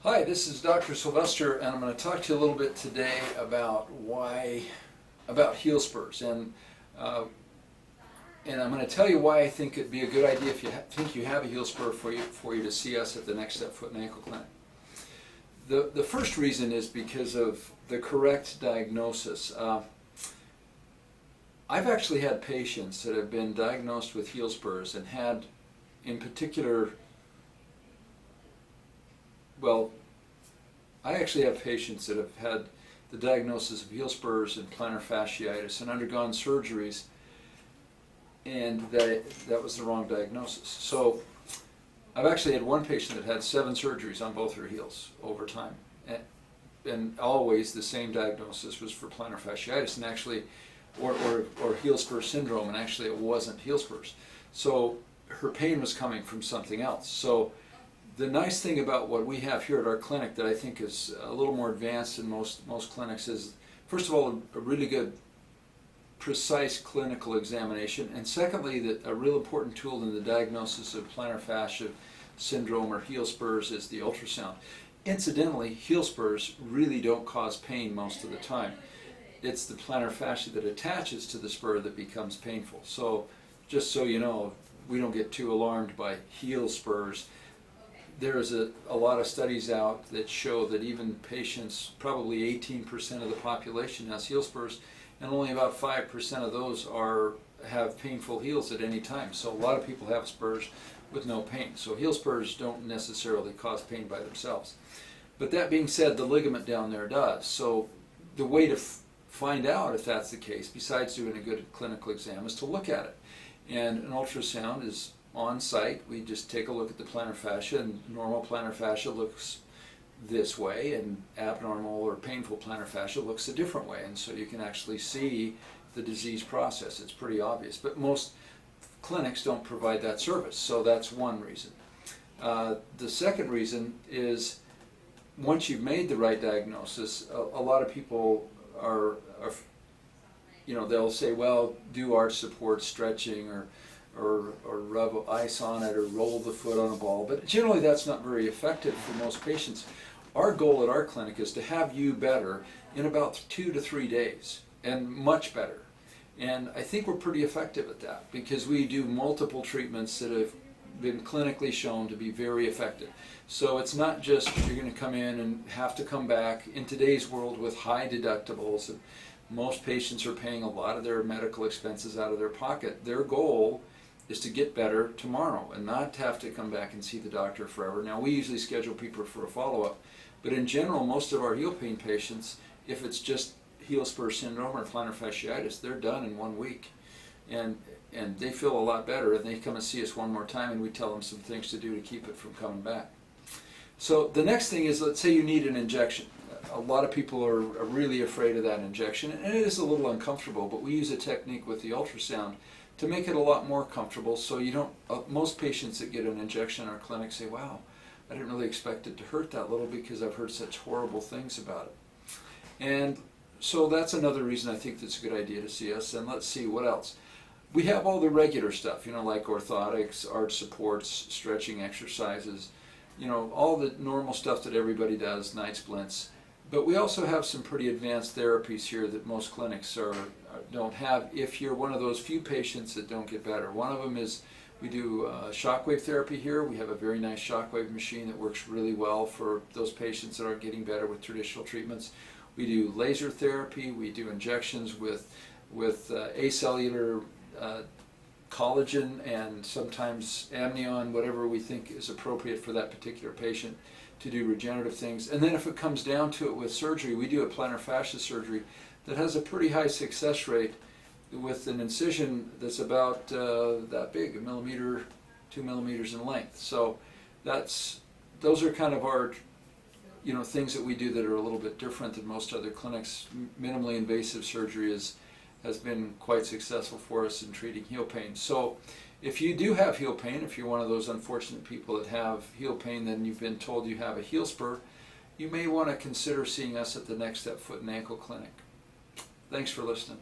Hi, this is Dr. Sylvester, and I'm going to talk to you a little bit today about heel spurs, and I'm going to tell you why I think it'd be a good idea if you think you have a heel spur for you to see us at the Next Step Foot and Ankle Clinic. The first reason is because of the correct diagnosis. I've actually had patients that have been diagnosed with heel spurs and had, in particular, well, I actually have patients that have had the diagnosis of heel spurs and plantar fasciitis and undergone surgeries, and that was the wrong diagnosis. So I've actually had one patient that had 7 surgeries on both her heels over time, and always the same diagnosis was for plantar fasciitis, and actually, or heel spur syndrome, and actually it wasn't heel spurs. So her pain was coming from something else. So the nice thing about what we have here at our clinic that I think is a little more advanced than most clinics is, first of all, a really good, precise clinical examination, and secondly, that a real important tool in the diagnosis of plantar fascia syndrome or heel spurs is the ultrasound. Incidentally, heel spurs really don't cause pain most of the time. It's the plantar fascia that attaches to the spur that becomes painful. So just so you know, we don't get too alarmed by heel spurs. There's a lot of studies out that show that even patients, probably 18% of the population has heel spurs, and only about 5% of those have painful heels at any time. So a lot of people have spurs with no pain. So heel spurs don't necessarily cause pain by themselves. But that being said, the ligament down there does. So the way to find out if that's the case, besides doing a good clinical exam, is to look at it. And an ultrasound is on site. We just take a look at the plantar fascia, and normal plantar fascia looks this way, and abnormal or painful plantar fascia looks a different way, and so you can actually see the disease process. It's pretty obvious, but most clinics don't provide that service, so that's one reason. The second reason is, once you've made the right diagnosis, a lot of people are they'll say, well, do arch support stretching, or rub ice on it, or roll the foot on a ball, but generally that's not very effective for most patients. Our goal at our clinic is to have you better in about 2 to 3 days, and much better. And I think we're pretty effective at that, because we do multiple treatments that have been clinically shown to be very effective. So it's not just you're going to come in and have to come back. In today's world with high deductibles, and most patients are paying a lot of their medical expenses out of their pocket, their goal is to get better tomorrow and not to have to come back and see the doctor forever. Now, we usually schedule people for a follow-up, but in general, most of our heel pain patients, if it's just heel spur syndrome or plantar fasciitis, they're done in 1 week. And they feel a lot better, and they come and see us one more time, and we tell them some things to do to keep it from coming back. So the next thing is, let's say you need an injection. A lot of people are really afraid of that injection, and it is a little uncomfortable, but we use a technique with the ultrasound to make it a lot more comfortable, so you don't, most patients that get an injection in our clinic say, wow, I didn't really expect it to hurt that little because I've heard such horrible things about it. And so that's another reason I think that's a good idea to see us. And let's see, what else? We have all the regular stuff, like orthotics, arch supports, stretching exercises, all the normal stuff that everybody does, night splints. But we also have some pretty advanced therapies here that most clinics don't have if you're one of those few patients that don't get better. One of them is, we do shockwave therapy here. We have a very nice shockwave machine that works really well for those patients that aren't getting better with traditional treatments. We do laser therapy. We do injections with acellular collagen, and sometimes amnion, whatever we think is appropriate for that particular patient, to do regenerative things. And then if it comes down to it with surgery, we do a plantar fascia surgery that has a pretty high success rate, with an incision that's about that big, 1 millimeter, 2 millimeters in length. So those are kind of our things that we do that are a little bit different than most other clinics. Minimally invasive surgery has been quite successful for us in treating heel pain. So if you do have heel pain, if you're one of those unfortunate people that have heel pain, then you've been told you have a heel spur, you may want to consider seeing us at the Next Step Foot and Ankle Clinic. Thanks for listening.